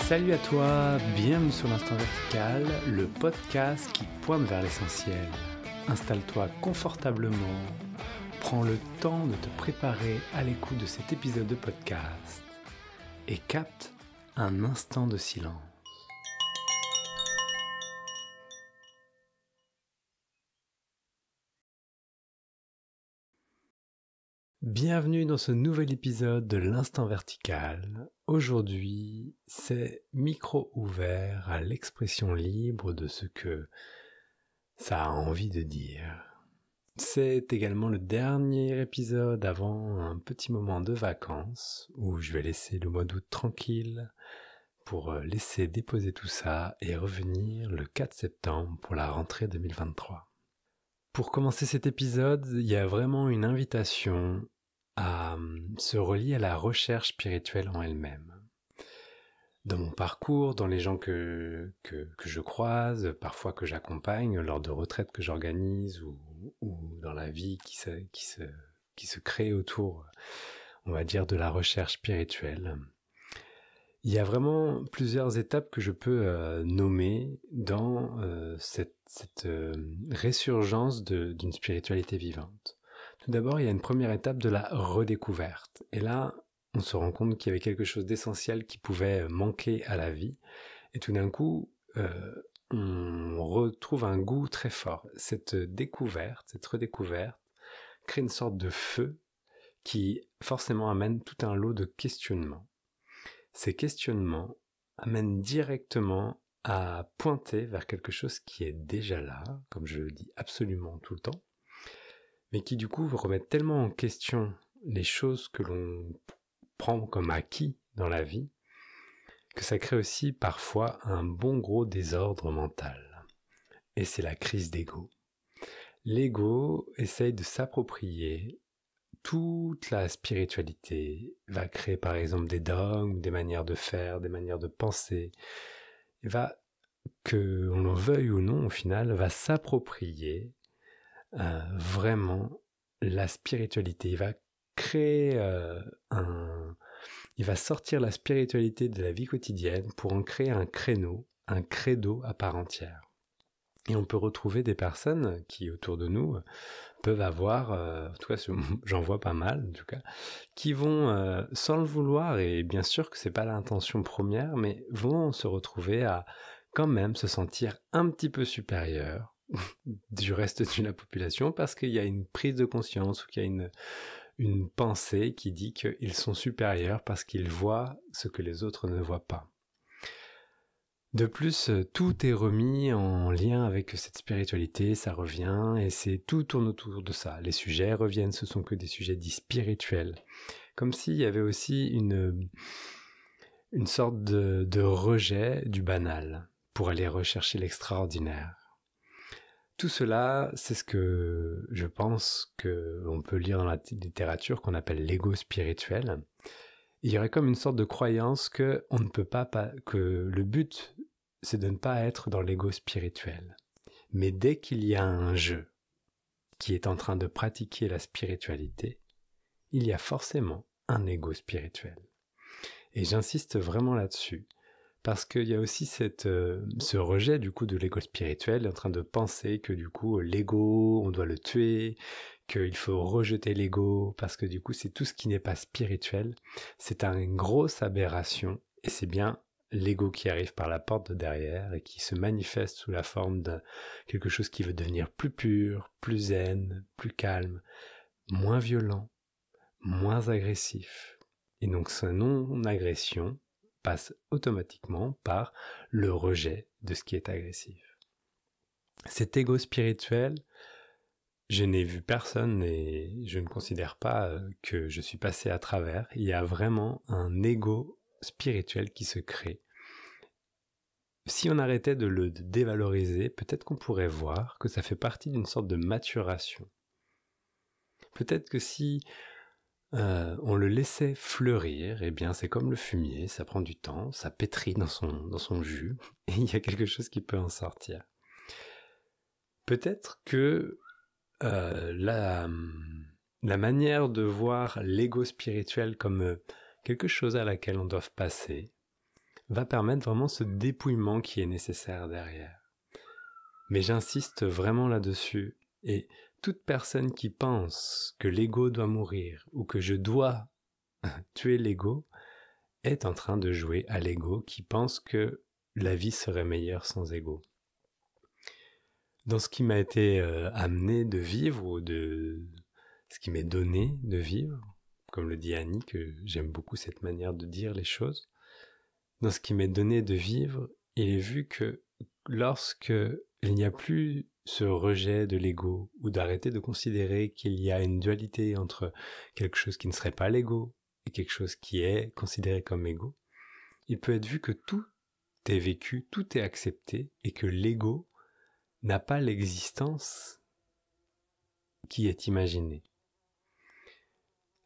Salut à toi, bienvenue sur l'Instant Vertical, le podcast qui pointe vers l'essentiel. Installe-toi confortablement, prends le temps de te préparer à l'écoute de cet épisode de podcast et capte un instant de silence. Bienvenue dans ce nouvel épisode de l'Instant Vertical. Aujourd'hui, c'est micro ouvert à l'expression libre de ce que ça a envie de dire. C'est également le dernier épisode avant un petit moment de vacances où je vais laisser le mois d'août tranquille pour laisser déposer tout ça et revenir le 4 septembre pour la rentrée 2023. Pour commencer cet épisode, il y a vraiment une invitation à se relier à la recherche spirituelle en elle-même. Dans mon parcours, dans les gens que je croise, parfois que j'accompagne lors de retraites que j'organise ou dans la vie qui se crée autour, on va dire, de la recherche spirituelle. Il y a vraiment plusieurs étapes que je peux nommer dans cette résurgence d'une spiritualité vivante. Tout d'abord, il y a une première étape de la redécouverte. Et là, on se rend compte qu'il y avait quelque chose d'essentiel qui pouvait manquer à la vie. Et tout d'un coup, on retrouve un goût très fort. Cette redécouverte, crée une sorte de feu qui forcément amène tout un lot de questionnements. Ces questionnements amènent directement à pointer vers quelque chose qui est déjà là, comme je le dis absolument tout le temps, mais qui du coup remettent tellement en question les choses que l'on prend comme acquis dans la vie, que ça crée aussi parfois un bon gros désordre mental. Et c'est la crise d'ego. L'ego essaye de s'approprier toute la spiritualité, va créer par exemple des dogmes, des manières de faire, des manières de penser, et va, que on le veuille ou non au final, va s'approprier vraiment la spiritualité. Il va créer il va sortir la spiritualité de la vie quotidienne pour en créer un créneau, un credo à part entière. Et on peut retrouver des personnes qui autour de nous peuvent avoir, en tout cas j'en vois pas mal en tout cas, qui vont sans le vouloir, et bien sûr que c'est pas l'intention première, mais vont se retrouver à quand même se sentir un petit peu supérieurs du reste de la population parce qu'il y a une prise de conscience ou qu'il y a une pensée qui dit qu'ils sont supérieurs parce qu'ils voient ce que les autres ne voient pas. De plus, tout est remis en lien avec cette spiritualité, ça revient, et tout tourne autour de ça. Les sujets reviennent, ce sont que des sujets dits spirituels. Comme s'il y avait aussi une sorte de rejet du banal pour aller rechercher l'extraordinaire. Tout cela, c'est ce que je pense qu'on peut lire dans la littérature qu'on appelle l'ego spirituel. Il y aurait comme une sorte de croyance que on ne peut pas, que le but, c'est de ne pas être dans l'ego spirituel. Mais dès qu'il y a un jeu qui est en train de pratiquer la spiritualité, il y a forcément un ego spirituel. Et j'insiste vraiment là-dessus, parce qu'il y a aussi ce rejet du coup de l'ego spirituel, en train de penser que du coup l'ego, on doit le tuer, qu'il faut rejeter l'ego, parce que du coup c'est tout ce qui n'est pas spirituel. C'est une grosse aberration, et c'est bien l'ego qui arrive par la porte de derrière et qui se manifeste sous la forme de quelque chose qui veut devenir plus pur, plus zen, plus calme, moins violent, moins agressif. Et donc sa non-agression passe automatiquement par le rejet de ce qui est agressif. Cet ego spirituel, je n'ai vu personne et je ne considère pas que je suis passé à travers. Il y a vraiment un ego spirituel qui se crée. Si on arrêtait de le dévaloriser, peut-être qu'on pourrait voir que ça fait partie d'une sorte de maturation. Peut-être que si on le laissait fleurir, eh bien c'est comme le fumier, ça prend du temps, ça pétrit dans son jus, et il y a quelque chose qui peut en sortir. Peut-être que la manière de voir l'ego spirituel comme quelque chose à laquelle on doit passer va permettre vraiment ce dépouillement qui est nécessaire derrière. Mais j'insiste vraiment là-dessus, et toute personne qui pense que l'ego doit mourir ou que je dois tuer l'ego est en train de jouer à l'ego qui pense que la vie serait meilleure sans ego. Dans ce qui m'a été amené de vivre ou de ce qui m'est donné de vivre, comme le dit Annie, que j'aime beaucoup cette manière de dire les choses, dans ce qui m'est donné de vivre, il est vu que lorsque il n'y a plus ce rejet de l'ego ou d'arrêter de considérer qu'il y a une dualité entre quelque chose qui ne serait pas l'ego et quelque chose qui est considéré comme ego, il peut être vu que tout est vécu, tout est accepté et que l'ego n'a pas l'existence qui est imaginée.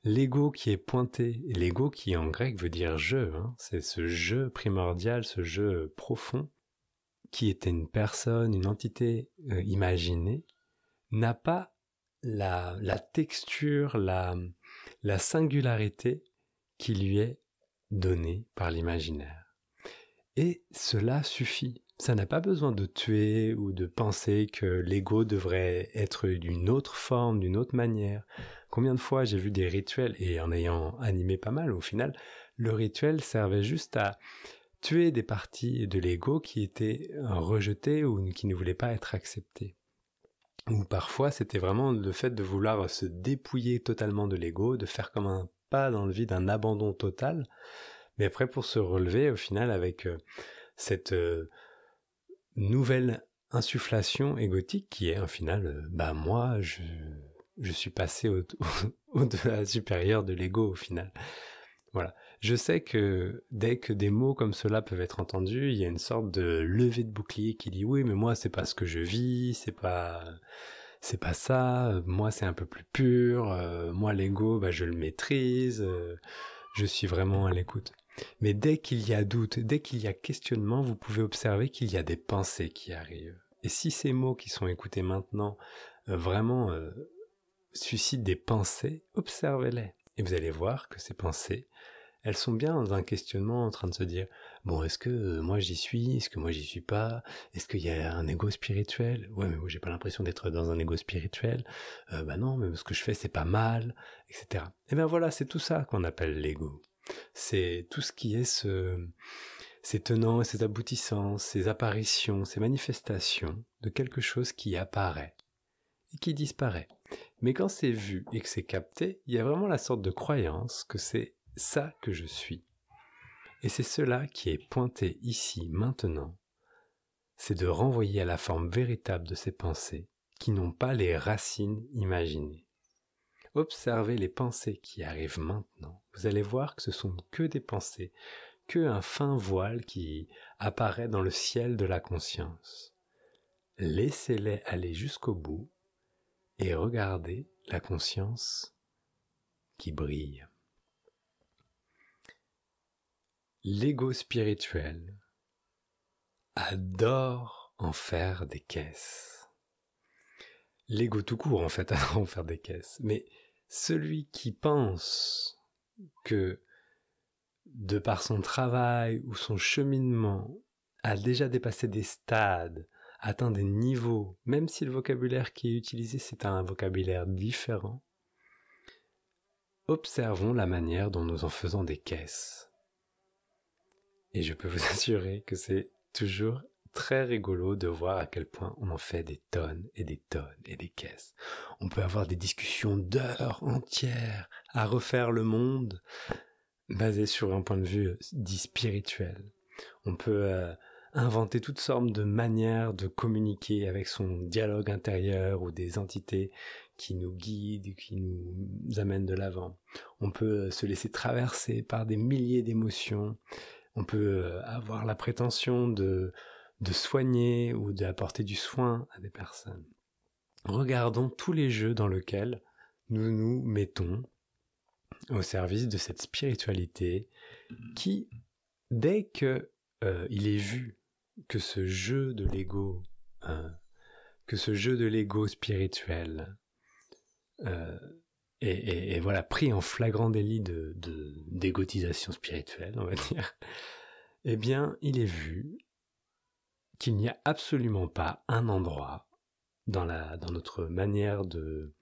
L'ego qui est pointé, l'ego qui en grec veut dire je, c'est ce je primordial, ce je profond, qui était une personne, une entité imaginée, n'a pas la texture, la singularité qui lui est donnée par l'imaginaire. Et cela suffit. Ça n'a pas besoin de tuer ou de penser que l'ego devrait être d'une autre forme, d'une autre manière. Combien de fois j'ai vu des rituels, et en ayant animé pas mal au final, le rituel servait juste à tuer des parties de l'ego qui étaient rejetées ou qui ne voulaient pas être acceptées. Ou parfois c'était vraiment le fait de vouloir se dépouiller totalement de l'ego, de faire comme un pas dans le vide, un abandon total, mais après pour se relever au final avec cette nouvelle insufflation égotique qui est au final, moi je suis passé au-delà supérieur de l'ego au final. Voilà. Je sais que dès que des mots comme cela peuvent être entendus, il y a une sorte de levée de bouclier qui dit oui, mais moi c'est pas ce que je vis, c'est pas ça, moi c'est un peu plus pur, moi l'ego, je le maîtrise, je suis vraiment à l'écoute. Mais dès qu'il y a doute, dès qu'il y a questionnement, vous pouvez observer qu'il y a des pensées qui arrivent. Et si ces mots qui sont écoutés maintenant vraiment suscitent des pensées, observez-les. Et vous allez voir que ces pensées, elles sont bien dans un questionnement en train de se dire « Bon, est-ce que moi j'y suis? Est-ce que moi j'y suis pas? Est-ce qu'il y a un ego spirituel? Ouais, mais moi j'ai pas l'impression d'être dans un ego spirituel. Non, mais ce que je fais c'est pas mal, etc. » Et bien voilà, c'est tout ça qu'on appelle l'ego. C'est tout ce qui est ces tenants et ces aboutissants, ces apparitions, ces manifestations de quelque chose qui apparaît et qui disparaît. Mais quand c'est vu et que c'est capté, il y a vraiment la sorte de croyance que c'est ça que je suis. Et c'est cela qui est pointé ici, maintenant. C'est de renvoyer à la forme véritable de ces pensées qui n'ont pas les racines imaginées. Observez les pensées qui arrivent maintenant. Vous allez voir que ce sont que des pensées, que un fin voile qui apparaît dans le ciel de la conscience. Laissez-les aller jusqu'au bout et regardez la conscience qui brille. L'ego spirituel adore en faire des caisses. L'ego tout court, en fait, adore en faire des caisses. Mais celui qui pense que, de par son travail ou son cheminement, a déjà dépassé des stades, atteint des niveaux, même si le vocabulaire qui est utilisé, c'est un vocabulaire différent, observons la manière dont nous en faisons des caisses. Et je peux vous assurer que c'est toujours très rigolo de voir à quel point on en fait des tonnes et des tonnes et des caisses. On peut avoir des discussions d'heures entières à refaire le monde basées sur un point de vue dit spirituel. On peut inventer toutes sortes de manières de communiquer avec son dialogue intérieur ou des entités qui nous guident, qui nous amènent de l'avant. On peut se laisser traverser par des milliers d'émotions. On peut avoir la prétention de soigner ou d'apporter du soin à des personnes. Regardons tous les jeux dans lesquels nous nous mettons au service de cette spiritualité qui, dès que il est vu que ce jeu de l'ego, spirituel est voilà, pris en flagrant délit d'égotisation spirituelle, on va dire, eh bien, il est vu qu'il n'y a absolument pas un endroit dans notre manière de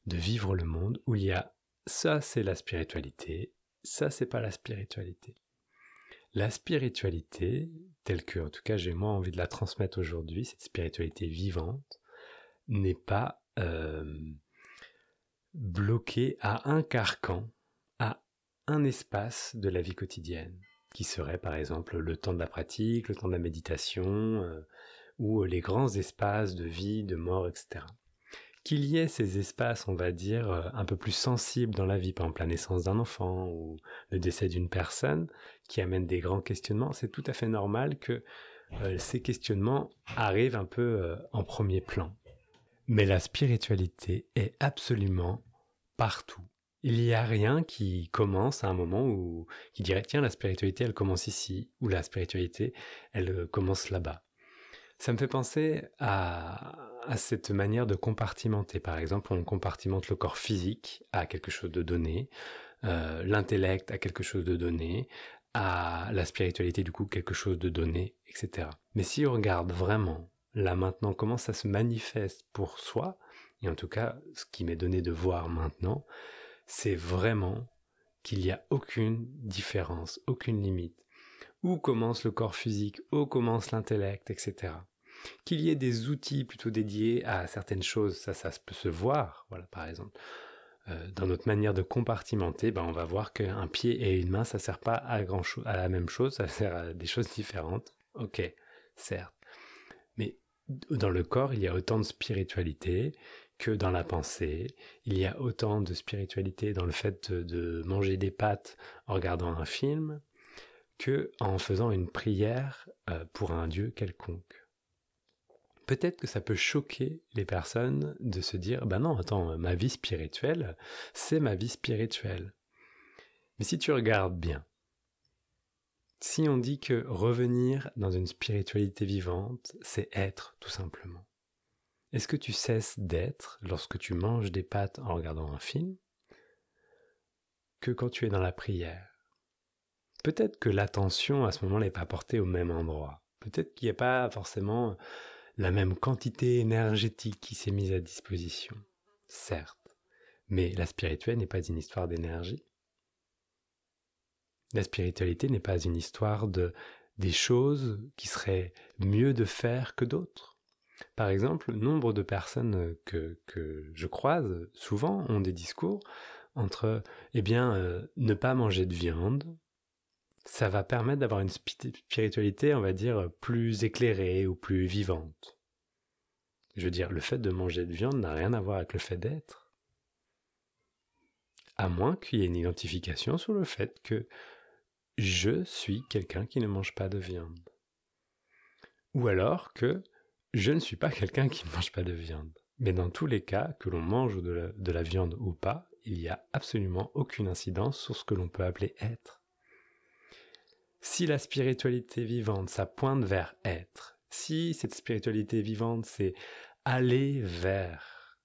vivre le monde où il y a ça c'est la spiritualité, ça c'est pas la spiritualité. La spiritualité, telle que en tout cas j'ai moi envie de la transmettre aujourd'hui, cette spiritualité vivante, n'est pas bloquée à un carcan, à un espace de la vie quotidienne, qui serait par exemple le temps de la pratique, le temps de la méditation, ou les grands espaces de vie, de mort, etc. Qu'il y ait ces espaces, on va dire, un peu plus sensibles dans la vie, par exemple la naissance d'un enfant ou le décès d'une personne, qui amènent des grands questionnements, c'est tout à fait normal que ces questionnements arrivent un peu en premier plan. Mais la spiritualité est absolument partout. Il n'y a rien qui commence à un moment où qui dirait tiens la spiritualité elle commence ici ou la spiritualité elle commence là-bas. Ça me fait penser à cette manière de compartimenter. Par exemple, on compartimente le corps physique à quelque chose de donné, l'intellect à quelque chose de donné, à la spiritualité du coup quelque chose de donné, etc. Mais si on regarde vraiment, là maintenant, comment ça se manifeste pour soi, et en tout cas ce qui m'est donné de voir maintenant, c'est vraiment qu'il n'y a aucune différence, aucune limite. Où commence le corps physique, où commence l'intellect, etc. Qu'il y ait des outils plutôt dédiés à certaines choses, ça peut se voir. Voilà, par exemple, dans notre manière de compartimenter, on va voir qu'un pied et une main, ça ne sert pas à à la même chose, ça sert à des choses différentes. Ok, certes. Mais dans le corps, il y a autant de spiritualité que dans la pensée. Il y a autant de spiritualité dans le fait de manger des pâtes en regardant un film que en faisant une prière pour un Dieu quelconque. Peut-être que ça peut choquer les personnes de se dire « Ben non, attends, ma vie spirituelle, c'est ma vie spirituelle. » Mais si tu regardes bien, si on dit que revenir dans une spiritualité vivante, c'est être tout simplement. Est-ce que tu cesses d'être lorsque tu manges des pâtes en regardant un film que quand tu es dans la prière? Peut-être que l'attention à ce moment-là n'est pas portée au même endroit. Peut-être qu'il n'y a pas forcément la même quantité énergétique qui s'est mise à disposition. Certes, mais la spiritualité n'est pas une histoire d'énergie. La spiritualité n'est pas une histoire des choses qui seraient mieux de faire que d'autres. Par exemple, nombre de personnes que je croise souvent ont des discours entre ne pas manger de viande, ça va permettre d'avoir une spiritualité, on va dire, plus éclairée ou plus vivante. Je veux dire, le fait de manger de viande n'a rien à voir avec le fait d'être. À moins qu'il y ait une identification sur le fait que je suis quelqu'un qui ne mange pas de viande. Ou alors que je ne suis pas quelqu'un qui ne mange pas de viande. Mais dans tous les cas, que l'on mange de la viande ou pas, il n'y a absolument aucune incidence sur ce que l'on peut appeler être. Si la spiritualité vivante, ça pointe vers être, si cette spiritualité vivante, c'est aller vers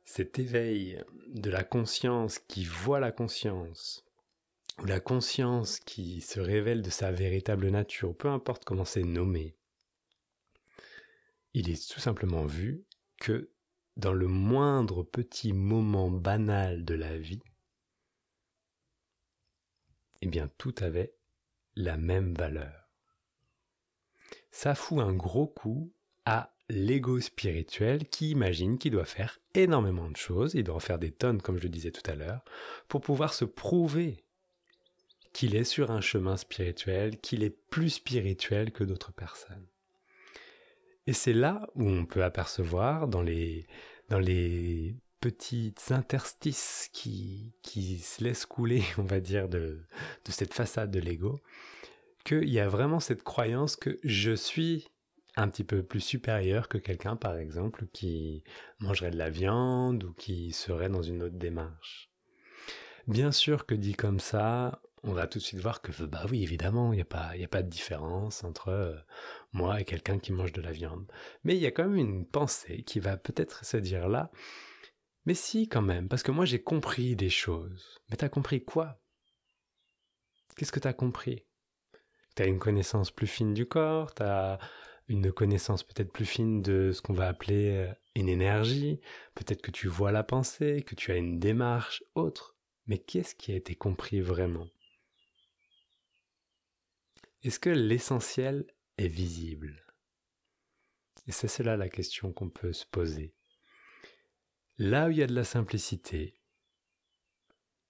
cet éveil de la conscience qui voit la conscience, ou la conscience qui se révèle de sa véritable nature, peu importe comment c'est nommé, il est tout simplement vu que dans le moindre petit moment banal de la vie, eh bien tout avait la même valeur. Ça fout un gros coup à l'ego spirituel qui imagine qu'il doit faire énormément de choses, il doit en faire des tonnes comme je le disais tout à l'heure, pour pouvoir se prouver qu'il est sur un chemin spirituel, qu'il est plus spirituel que d'autres personnes. Et c'est là où on peut apercevoir dans les petites interstices qui se laissent couler, on va dire, de cette façade de l'ego, qu'il y a vraiment cette croyance que je suis un petit peu plus supérieur que quelqu'un, par exemple, qui mangerait de la viande ou qui serait dans une autre démarche. Bien sûr que dit comme ça, on va tout de suite voir que, bah oui, évidemment, il n'y a pas de différence entre moi et quelqu'un qui mange de la viande. Mais il y a quand même une pensée qui va peut-être se dire là, mais si quand même, parce que moi j'ai compris des choses. Mais t'as compris quoi? Qu'est-ce que t'as compris? Tu as une connaissance plus fine du corps, tu as une connaissance peut-être plus fine de ce qu'on va appeler une énergie, peut-être que tu vois la pensée, que tu as une démarche autre. Mais qu'est-ce qui a été compris vraiment? Est-ce que l'essentiel est visible? Et c'est cela la question qu'on peut se poser. Là où il y a de la simplicité,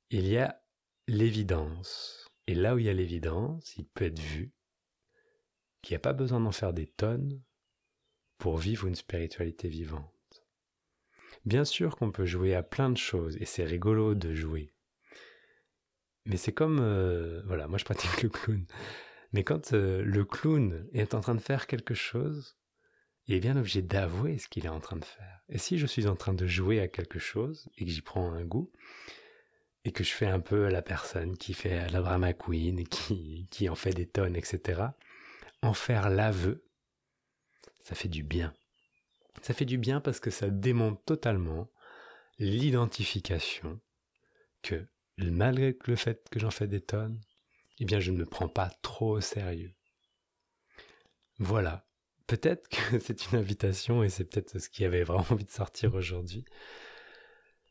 il y a l'évidence. Et là où il y a l'évidence, il peut être vu qu'il n'y a pas besoin d'en faire des tonnes pour vivre une spiritualité vivante. Bien sûr qu'on peut jouer à plein de choses, et c'est rigolo de jouer. Mais c'est comme... voilà, moi je pratique le clown. Mais quand le clown est en train de faire quelque chose, il est bien obligé d'avouer ce qu'il est en train de faire. Et si je suis en train de jouer à quelque chose, et que j'y prends un goût, et que je fais un peu la personne qui fait la drama queen, et qui en fait des tonnes, etc., en faire l'aveu, ça fait du bien. Ça fait du bien parce que ça démontre totalement l'identification que, malgré le fait que j'en fais des tonnes, eh bien je ne me prends pas trop au sérieux. Voilà. Peut-être que c'est une invitation et c'est peut-être ce qui avait vraiment envie de sortir aujourd'hui.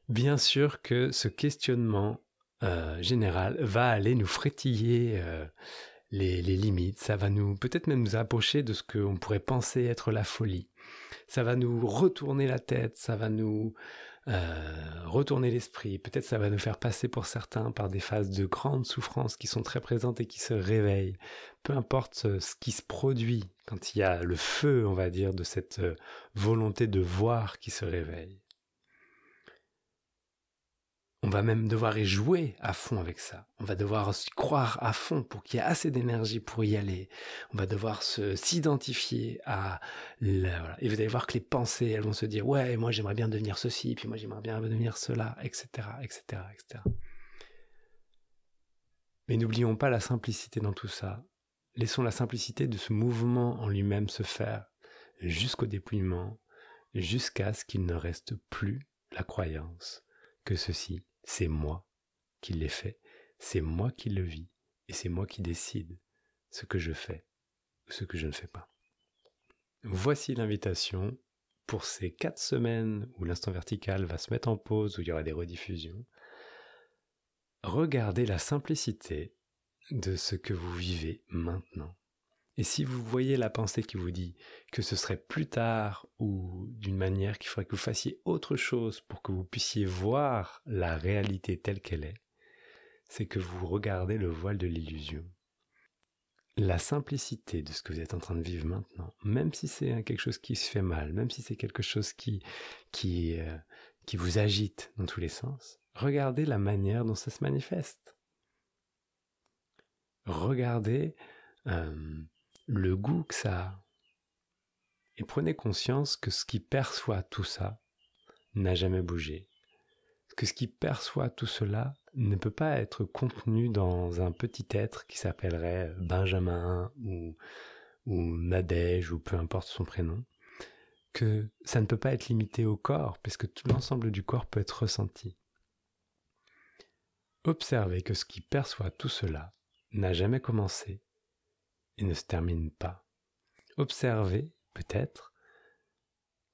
Bien sûr que ce questionnement général va aller nous frétiller les limites, ça va nous peut-être même nous approcher de ce qu'on pourrait penser être la folie. Ça va nous retourner la tête, ça va nous retourner l'esprit. Peut-être ça va nous faire passer pour certains par des phases de grande souffrance qui sont très présentes et qui se réveillent. Peu importe ce qui se produit quand il y a le feu, on va dire, de cette volonté de voir qui se réveille. On va même devoir y jouer à fond avec ça. On va devoir s'y croire à fond pour qu'il y ait assez d'énergie pour y aller. On va devoir s'identifier à... Voilà. Et vous allez voir que les pensées, elles vont se dire « Ouais, moi j'aimerais bien devenir ceci, puis moi j'aimerais bien devenir cela, etc. etc., etc. » Mais n'oublions pas la simplicité dans tout ça. Laissons la simplicité de ce mouvement en lui-même se faire jusqu'au dépouillement, jusqu'à ce qu'il ne reste plus la croyance que ceci, c'est moi qui l'ai fait, c'est moi qui le vis, et c'est moi qui décide ce que je fais ou ce que je ne fais pas. Voici l'invitation pour ces 4 semaines où l'instant vertical va se mettre en pause, où il y aura des rediffusions. Regardez la simplicité de ce que vous vivez maintenant. Et si vous voyez la pensée qui vous dit que ce serait plus tard ou d'une manière qu'il faudrait que vous fassiez autre chose pour que vous puissiez voir la réalité telle qu'elle est, c'est que vous regardez le voile de l'illusion. La simplicité de ce que vous êtes en train de vivre maintenant, même si c'est quelque chose qui se fait mal, même si c'est quelque chose qui vous agite dans tous les sens, regardez la manière dont ça se manifeste. Regardez le goût que ça a. Et prenez conscience que ce qui perçoit tout ça n'a jamais bougé. Que ce qui perçoit tout cela ne peut pas être contenu dans un petit être qui s'appellerait Benjamin ou Nadège ou peu importe son prénom. Que ça ne peut pas être limité au corps puisque tout l'ensemble du corps peut être ressenti. Observez que ce qui perçoit tout cela n'a jamais commencé et ne se termine pas. Observez, peut-être,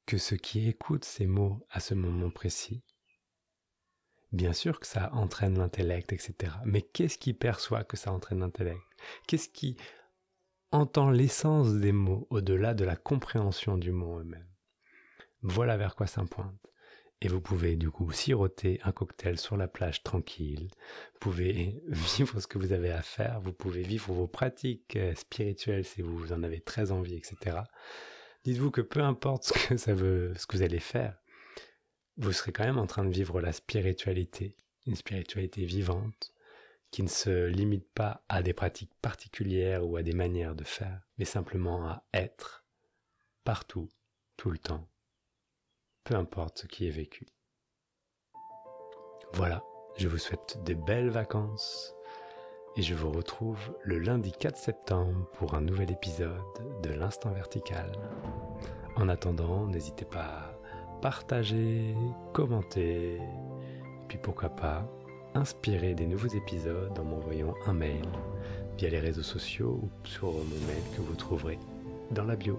que ce qui écoute ces mots à ce moment précis, bien sûr que ça entraîne l'intellect, etc. Mais qu'est-ce qui perçoit que ça entraîne l'intellect? Qu'est-ce qui entend l'essence des mots au-delà de la compréhension du mot eux-mêmes? Voilà vers quoi ça pointe. Et vous pouvez du coup siroter un cocktail sur la plage tranquille, vous pouvez vivre ce que vous avez à faire, vous pouvez vivre vos pratiques spirituelles si vous en avez très envie, etc. Dites-vous que peu importe ce que vous allez faire, vous serez quand même en train de vivre la spiritualité, une spiritualité vivante qui ne se limite pas à des pratiques particulières ou à des manières de faire, mais simplement à être partout, tout le temps. Peu importe ce qui est vécu. Voilà, je vous souhaite de belles vacances et je vous retrouve le lundi 4 septembre pour un nouvel épisode de l'Instant Vertical. En attendant, n'hésitez pas à partager, commenter, et puis pourquoi pas inspirer des nouveaux épisodes en m'envoyant un mail via les réseaux sociaux ou sur mon mail que vous trouverez dans la bio.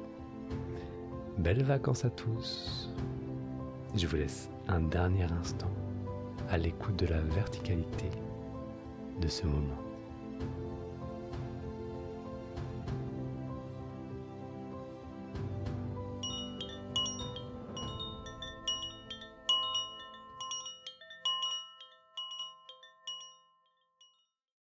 Belles vacances à tous. Je vous laisse un dernier instant à l'écoute de la verticalité de ce moment.